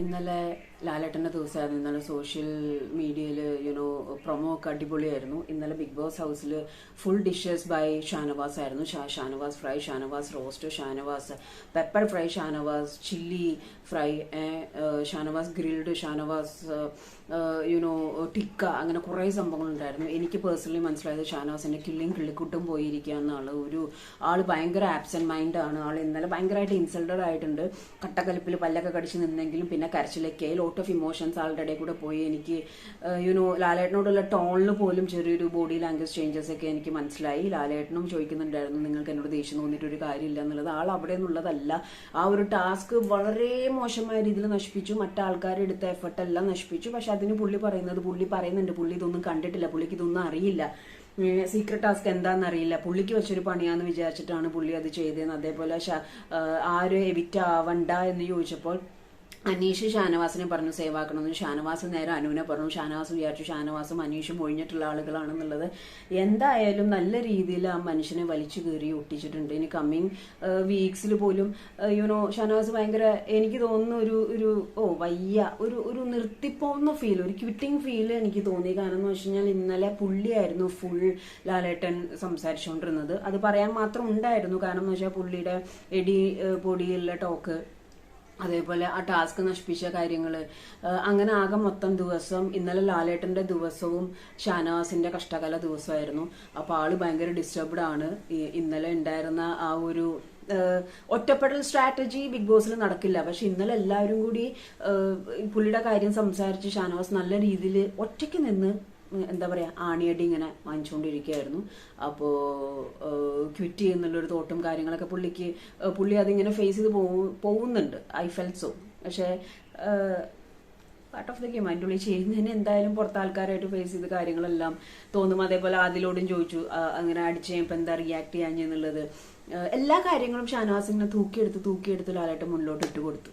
ഇന്നലെ ലാലേട്ടൻ്റെ ദിവസമായിരുന്നു. ഇന്നലെ സോഷ്യൽ മീഡിയയിൽ പ്രൊമോ ഒക്കെ അടിപൊളിയായിരുന്നു. ഇന്നലെ ബിഗ് ബോസ് ഹൗസിൽ ഫുൾ ഡിഷസ് ബൈ ഷാനവാസ് ആയിരുന്നു. Shanavas fry, Shanavas roast, Shanavas pepper fry, Shanavas chilli fry, Shanavas grilled, Shanavas tikka, അങ്ങനെ കുറേ സംഭവങ്ങളുണ്ടായിരുന്നു. എനിക്ക് പേഴ്സണലി മനസ്സിലായത് ഷാനവാസിന്റെ കിള്ളിക്കുട്ടും പോയിരിക്കുക എന്നാണ്. ആള് ഭയങ്കര ആബ്സെന്റ് മൈൻഡ് ആണ്. ആൾ ഇന്നലെ ഭയങ്കരമായിട്ട് ഇൻസൾട്ടഡ് ആയിട്ടുണ്ട്. കട്ടക്കലിപ്പിൽ പല്ലൊക്കെ കടിച്ച് നിന്നെങ്കിലും പിന്നെ കരച്ചിലൊക്കെ ലോട്ട് ഓഫ് ഇമോഷൻസ് ആളുടെ ഇടയിൽ കൂടെ പോയി. എനിക്ക് ലാലേട്ടനോടുള്ള ടോണിൽ പോലും ചെറിയൊരു ബോഡി ലാംഗ്വേജ് ചേഞ്ചസ് ഒക്കെ എനിക്ക് മനസ്സിലായി. ലാലേട്ടനും ചോദിക്കുന്നുണ്ടായിരുന്നു, നിങ്ങൾക്ക് എന്നോട് ദേഷ്യം തോന്നിയിട്ട് ഒരു കാര്യമില്ല എന്നുള്ളത്. ആൾ അവിടെ നിന്നുള്ളതല്ല. ആ ഒരു ടാസ്ക് വളരെ മോശമായ രീതിയിൽ നശിപ്പിച്ചു. മറ്റാൾക്കാർ എടുത്ത എഫർട്ട് എല്ലാം നശിപ്പിച്ചു. പക്ഷെ അതിന് പുള്ളി പറയുന്നുണ്ട്, പുള്ളി ഇതൊന്നും കണ്ടിട്ടില്ല, പുള്ളിക്ക് ഇതൊന്നും അറിയില്ല, സീക്രട്ട് ടാസ്ക് എന്താണെന്ന് അറിയില്ല, പുള്ളിക്ക് വെച്ചൊരു പണിയാന്ന് വിചാരിച്ചിട്ടാണ് പുള്ളി അത് ചെയ്തതെന്ന്. അതേപോലെ ആര് എവിറ്റ് ആവണ്ട എന്ന് ചോദിച്ചപ്പോൾ അനീഷ് ഷാനവാസിനെ പറഞ്ഞു സേവ് ആക്കണമെന്ന്. ഷാനവാസ് നേരെ അനുവിനെ പറഞ്ഞു. ഷാനവാസ് വിചാരിച്ചു ഷാനവാസും അനീഷും ഒഴിഞ്ഞിട്ടുള്ള ആളുകളാണെന്നുള്ളത്. എന്തായാലും നല്ല രീതിയിൽ ആ മനുഷ്യനെ വലിച്ചു കീറി ഒട്ടിച്ചിട്ടുണ്ട്. ഇനി കമ്മിങ് വീക്സിൽ പോലും ഷാനവാസ് ഭയങ്കര, എനിക്ക് തോന്നുന്നു ഒരു നിർത്തിപ്പോകുന്ന ഫീൽ, ഒരു ക്വിറ്റിംഗ് ഫീൽ എനിക്ക് തോന്നി. കാരണം എന്ന് വെച്ച് കഴിഞ്ഞാൽ ഇന്നലെ പുള്ളിയായിരുന്നു ഫുൾ ലാലേട്ടൻ സംസാരിച്ചുകൊണ്ടിരുന്നത്. അത് പറയാൻ മാത്രം ഉണ്ടായിരുന്നു. കാരണം എന്ന് വെച്ചാൽ പുള്ളിയുടെ പൊടിയുള്ള ടോക്ക്, അതേപോലെ ആ ടാസ്ക് നശിപ്പിച്ച കാര്യങ്ങൾ, അങ്ങനെ ആകെ മൊത്തം ദിവസം ഇന്നലെ ലാലേട്ടന്റെ ദിവസവും ഷാനവാസിന്റെ കഷ്ടകാല ദിവസമായിരുന്നു. അപ്പൊ ആള് ഭയങ്കര ഡിസ്റ്റർബ്ഡ് ആണ്. ഇന്നലെ ഉണ്ടായിരുന്ന ആ ഒരു ഒറ്റപ്പെടൽ സ്ട്രാറ്റജി ബിഗ് ബോസിൽ നടക്കില്ല. പക്ഷെ ഇന്നലെ എല്ലാവരും കൂടി പുള്ളിയുടെ കാര്യം സംസാരിച്ച് ഷാനവാസ് നല്ല രീതിയിൽ ഒറ്റയ്ക്ക് നിന്ന് എന്താ പറയാ ആണിയടി ഇങ്ങനെ വാങ്ങിച്ചുകൊണ്ടിരിക്കുകയായിരുന്നു. അപ്പോ ക്വിറ്റ് ചെയ്യുന്നുള്ളൊരു തോട്ടും കാര്യങ്ങളൊക്കെ പുള്ളി അതിങ്ങനെ ഫേസ് ചെയ്ത് പോകുന്നുണ്ട്. I felt so. പക്ഷെ പാർട്ട് ഓഫ് ദ ഗെയിം. അതിൻ്റെ ഉള്ളിൽ ചെയ്യുന്നതിന് എന്തായാലും പുറത്ത് ആൾക്കാരായിട്ട് ഫേസ് ചെയ്ത കാര്യങ്ങളെല്ലാം തോന്നും. അതേപോലെ ആദിലോടും ചോദിച്ചു അങ്ങനെ അടിച്ചു കഴിയുമ്പോൾ എന്താ റിയാക്ട് ചെയ്യാഞ്ഞെന്നുള്ളത്. എല്ലാ കാര്യങ്ങളും ഷാനവാസിനെ തൂക്കിയെടുത്ത് ലാലായിട്ട് മുന്നിലോട്ട് ഇട്ട് കൊടുത്തു.